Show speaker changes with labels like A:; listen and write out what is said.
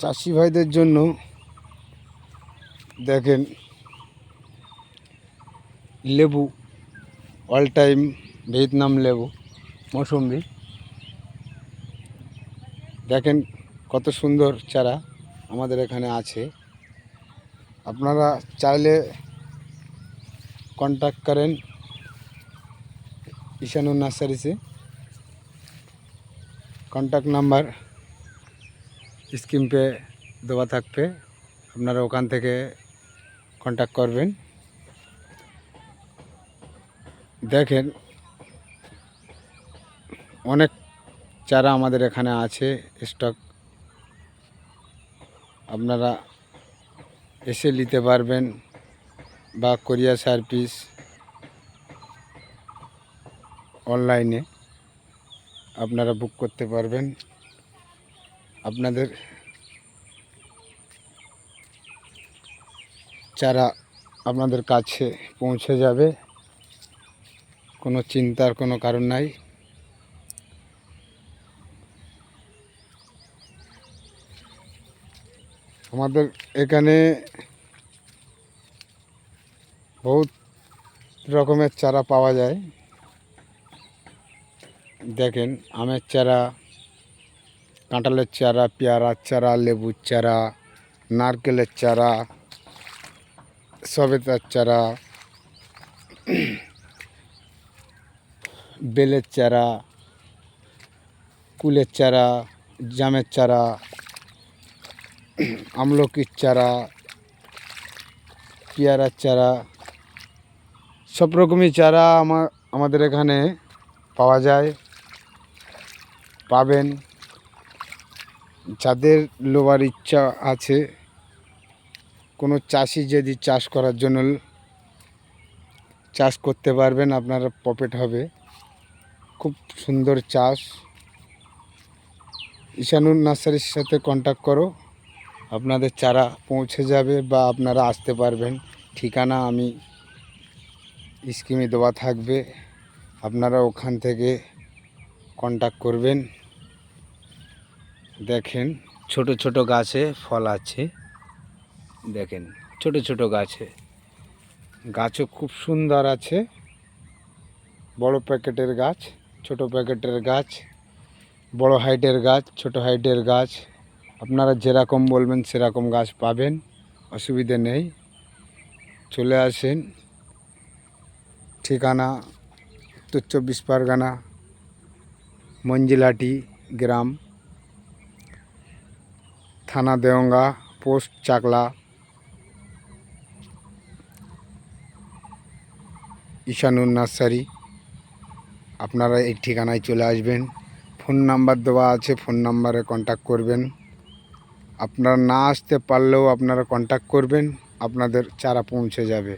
A: চাষি ভাইদের জন্য দেখেন লেবু অল টাইম ভিয়েতনাম লেবু মৌসুম্বি দেখেন কত সুন্দর চারা আমাদের এখানে আছে। আপনারা চাইলে कॉन्टैक्ट करें ईशानु नार्सारी से। कॉन्टैक्ट नम्बर स्क्रीन पे देवा থাকবে, আপনারা ওখান থেকে কন্ট্যাক্ট করবেন। দেখেন অনেক চারা আমাদের এখানে আছে স্টক, আপনারা এসে নিতে পারবেন বা কোরিয়ার সার্ভিস অনলাইনে আপনারা বুক করতে পারবেন। আপনাদের চারা আপনাদের কাছে পৌঁছে যাবে, কোনো চিন্তার কোনো কারণ নাই। আমাদের এখানে বহুত রকমের চারা পাওয়া যায়। দেখেন আমের চারা, কাঁঠালের চারা, পেয়ারার চারা, লেবুর চারা, নারকেলের চারা, সবেদার চারা, বেলের চারা, কুলের চারা, জামের চারা, আমলকির চারা, পেয়ারার চারা, সব রকমই চারা আমাদের এখানে পাওয়া যায়, পাবেন। যাদের লোবার ইচ্ছা আছে, কোনো চাষি যদি চাষ করার জন্য চাষ করতে পারবেন, আপনার প্রফিট হবে। খুব সুন্দর চাষ। ঈশানুর নার্সারির সাথে কন্ট্যাক্ট করো, আপনাদের চারা পৌঁছে যাবে বা আপনারা আসতে পারবেন। ঠিকানা আমি স্ক্রিনে দেওয়া থাকবে, আপনারা ওখান থেকে কন্ট্যাক্ট করবেন। দেখেন ছোট ছোট গাছে ফল আছে, দেখেন ছোট ছোট গাছও খুব সুন্দর আছে। বড় প্যাকেটের গাছ, ছোট প্যাকেটের গাছ, বড় হাইটের গাছ, ছোট হাইটের গাছ, আপনারা যেরকম বলবেন সেরকম গাছ পাবেন, অসুবিধে নেই। চলে আসেন। ঠিকানা উত্তর 24 পরগনা, মঞ্জিলাটি গ্রাম, থানা দেওঙ্গা, পোস্ট চাকলা, ঈশানুর নার্সারি। আপনারা এই ঠিকানায় চলে আসবেন। ফোন নাম্বার দেওয়া আছে, ফোন নাম্বারে কন্ট্যাক্ট করবেন। আপনারা না আসতে পারলেও আপনারা কন্ট্যাক্ট করবেন, আপনাদের চারা পৌঁছে যাবে।